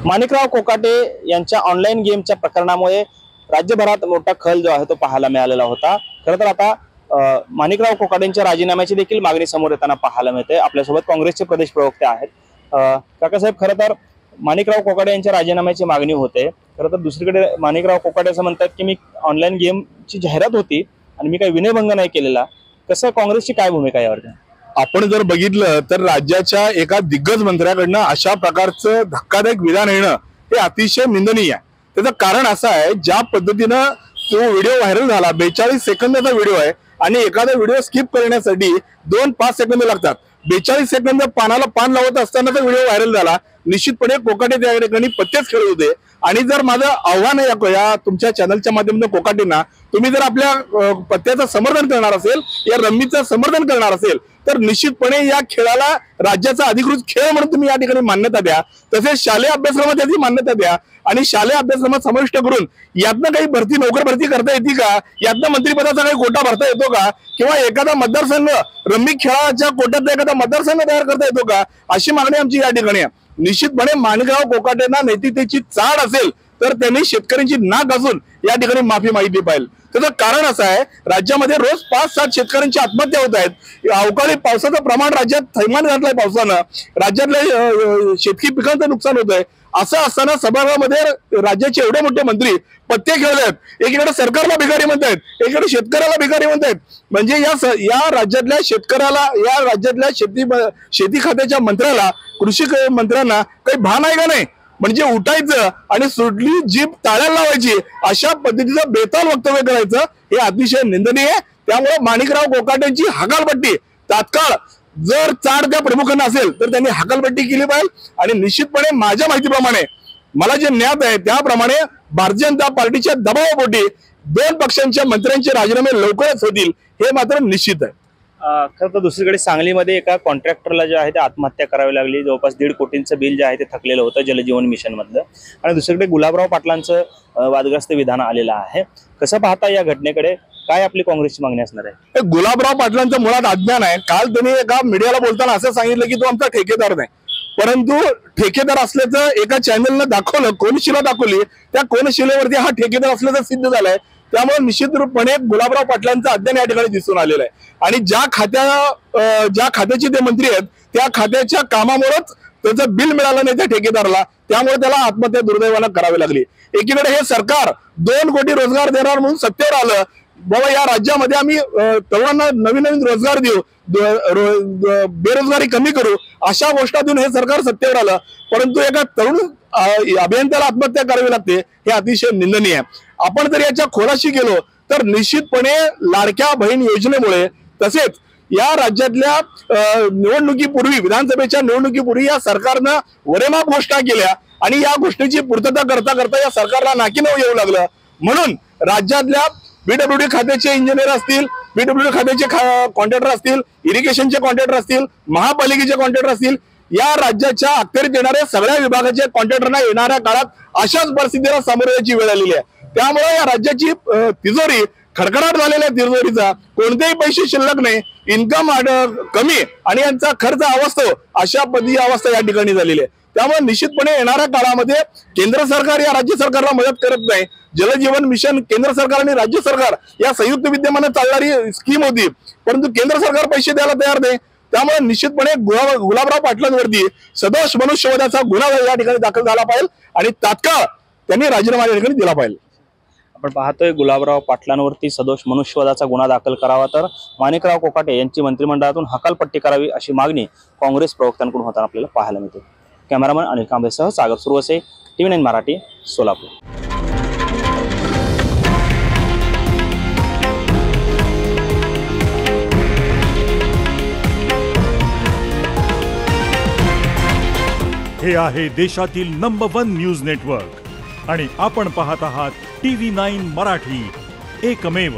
माणिकराव कोकाटे यांच्या ऑनलाईन गेमच्या प्रकरणामुळे राज्यभरात मोठा खल जो आहे तो पाहायला मिळालेला होता। खरं तर आता माणिकराव कोकाटेंच्या राजीनाम्याची देखील मागणी समोर येताना पाहायला मिळते। आपल्यासोबत काँग्रेसचे प्रदेश प्रवक्ते आहेत। काकासाहेब, खरं तर माणिकराव कोकाटे यांच्या राजीनाम्याची मागणी होते। खरं तर दुसरीकडे माणिकराव कोकाटे असं म्हणतात की मी ऑनलाईन गेमची जाहिरात होती आणि मी काही विनयभंग नाही केलेला। कसं काँग्रेसची काय भूमिका यावर? आपण जर बघितलं तर राज्याच्या एका दिग्गज मंत्र्याकडनं अशा प्रकारचं धक्कादायक विधान येणं हे अतिशय निंदनीय आहे। त्याचं कारण असं आहे, ज्या पद्धतीनं तो व्हिडिओ व्हायरल झाला, 42 सेकंदाचा व्हिडिओ आहे आणि एखादा व्हिडिओ स्किप करण्यासाठी 2-5 सेकंद लागतात। 42 सेकंद पानाला पान लावत असताना तो व्हिडिओ व्हायरल झाला। निश्चितपणे कोकाटे त्या ठिकाणी पत्तेच खेळत होते। आणि जर माझं आव्हान आहे या तुमच्या चॅनलच्या माध्यमातून कोकाटेंना, तुम्ही जर आपल्या पत्त्याचं समर्थन करणार असेल, या रम्मीचं समर्थन करणार असेल, तर निश्चितपणे या खेळाला राज्याचा अधिकृत खेळ म्हणून तुम्ही या ठिकाणी मान्यता द्या। तसेच शालेय अभ्यासक्रमात याची मान्यता द्या आणि शालेय अभ्यासक्रमात समाविष्ट करून यातनं काही नोकर भरती करता येते का, यातनं मंत्रिपदाचा काही कोटा भरता येतो का, किंवा एखादा मतदारसंघ रम्मी खेळाच्या कोट्यातला एखादा मतदारसंघ तयार करता येतो का, अशी मागणी आमची या ठिकाणी आहे। निश्चितपणे माणिकराव कोकाटेंना नैतिकतेची चाड असेल तर त्यांनी शेतकऱ्यांची नाक घासून या ठिकाणी माफी मागितली पाहिजे। त्याचं कारण असं आहे, राज्यामध्ये रोज 5-7 शेतकऱ्यांची आत्महत्या होत आहेत। अवकाळी पावसाचं प्रमाण राज्यात थैमान घातलंय पावसानं, राज्यातल्या शेतकरी पिकांचं नुकसान होत आहे। असं असताना सभागृहामध्ये राज्याचे एवढे मोठे मंत्री पत्ते खेळत, एकीकडे सरकारला भिकारी म्हणतायत, एकीकडे शेतकऱ्याला भिकारी म्हणतायत। म्हणजे या राज्यातल्या शेतकऱ्याला, या राज्यातल्या शेती खात्याच्या मंत्र्याला, कृषी मंत्र्यांना काही भान आहे का नाही? म्हणजे उठायचं आणि सुटली जीभ ताळ्याला लावायची, अशा पद्धतीचं बेताल वक्तव्य करायचं हे अतिशय निंदनीय आहे। त्यामुळे माणिकराव कोकाटेंची हकालपट्टी तात्काळ, जर चाड त्या प्रमुखांना असेल तर त्यांनी हकालपट्टी केली पाहिजे। आणि निश्चितपणे माझ्या माहितीप्रमाणे, मला जे ज्ञात आहे त्याप्रमाणे, भारतीय जनता पार्टीच्या दबावापोटी 2 पक्षांच्या मंत्र्यांचे राजीनामे लवकरच होतील हे मात्र निश्चित आहे। खरं तर दुसरीकडे सांगलीमध्ये एका कॉन्ट्रॅक्टरला जे आहे ते आत्महत्या करावी लागली। जवळपास 1.5 कोटींचं बिल जे आहे ते थकलेलं होतं जलजीवन मिशन मधलं। आणि दुसरीकडे गुलाबराव पाटलांचं वादग्रस्त विधान आलेलं आहे। कसं पाहता या घटनेकडे? काय आपली काँग्रेसची मागणी असणार आहे? गुलाबराव पाटलांचं मुळात अज्ञान आहे। काल त्यांनी एका मीडियाला बोलताना असं सांगितलं की तो आमचा ठेकेदार नाही, परंतु ठेकेदार असल्याचं एका चॅनलनं दाखवलं, कोनशिला दाखवली, त्या कोनशिलेवरती हा ठेकेदार असल्याचं सिद्ध झालंय। त्यामुळे निश्चितपणे गुलाबराव पाटलांचं अध्ययन या ठिकाणी दिसून आलेलं आहे। आणि ज्या खात्याचे ते मंत्री आहेत त्या खात्याच्या कामामुळेच त्याचं बिल मिळालं नाही त्या ठेकेदाराला, त्यामुळे त्याला आत्महत्या दुर्दैवानं करावी लागली। एकीकडे हे सरकार 2 कोटी रोजगार देणार म्हणून सत्तेवर आलं, बाबा या राज्यामध्ये आम्ही तरुणांना नवीन रोजगार देऊ, बेरोजगारी कमी करू, अशा गोष्टीतून हे सरकार सत्तेवर आलं, परंतु एका तरुण अभियंत्याला आत्महत्या करावी लागते हे अतिशय निंदनीय आहे। आपण जर याच्या खोलाशी गेलो तर निश्चितपणे लाडक्या बहीण योजनेमुळे, तसेच या राज्यातल्या निवडणुकीपूर्वी, विधानसभेच्या निवडणुकीपूर्वी या सरकारनं वरेमाप घोषणा केल्या आणि या गोष्टीची पूर्तता करता करता या सरकारला नाकीनऊ येऊ लागलं। म्हणून राज्यातल्या PWD खात्याचे इंजिनियर असतील, PWD खात्याचे कॉन्ट्रॅक्टर असतील, इरिगेशनचे कॉन्ट्रॅक्टर असतील, महापालिकेचे कॉन्ट्रॅक्टर असतील, या राज्याच्या अखेरीत येणाऱ्या सगळ्या विभागाच्या कॉन्ट्रॅक्टरना येणाऱ्या काळात अशाच परिस्थितीला सामोरे जायची वेळ आलेली आहे। त्यामुळे या राज्याची तिजोरी, खडखडाट झालेल्या तिजोरीचा कोणतेही पैसे शिल्लक नाही, इन्कम कमी आणि यांचा खर्च अवास्तव, अशा पद्धतीची अवस्था या ठिकाणी झालेली आहे। त्यामुळे निश्चितपणे येणाऱ्या काळामध्ये केंद्र सरकार या राज्य सरकारला मदत करत नाही। जलजीवन मिशन केंद्र सरकार आणि राज्य सरकार या संयुक्त विद्यमाने चालणारी स्कीम होती, परंतु केंद्र सरकार पैसे द्यायला तयार नाही। त्यामुळे निश्चितपणे गुलाबराव पाटलांवरती सदोष मनुष्यवधाचा गुन्हा या ठिकाणी दाखल झाला पाहिजे आणि तात्काळ त्यांनी राजीनामा या ठिकाणी दिला पाहिजे। आपण पाहतोय गुलाबराव पाटलांवरती सदोष मनुष्यवधाचा गुन्हा दाखल करावा, तर माणिकराव कोकाटे यांची मंत्रिमंडळातून हकालपट्टी करावी अशी मागणी काँग्रेस प्रवक्त्यांकडून होताना आपल्याला पाहायला मिळते। कॅमेरामन अनिल कांबळेसह सागर सुरवसे, TV9 मराठी, सोलापूर। हे आहे देशातील नंबर 1 न्यूज नेटवर्क आणि आपण पाहत आहात TV9 मराठी, एकमेव।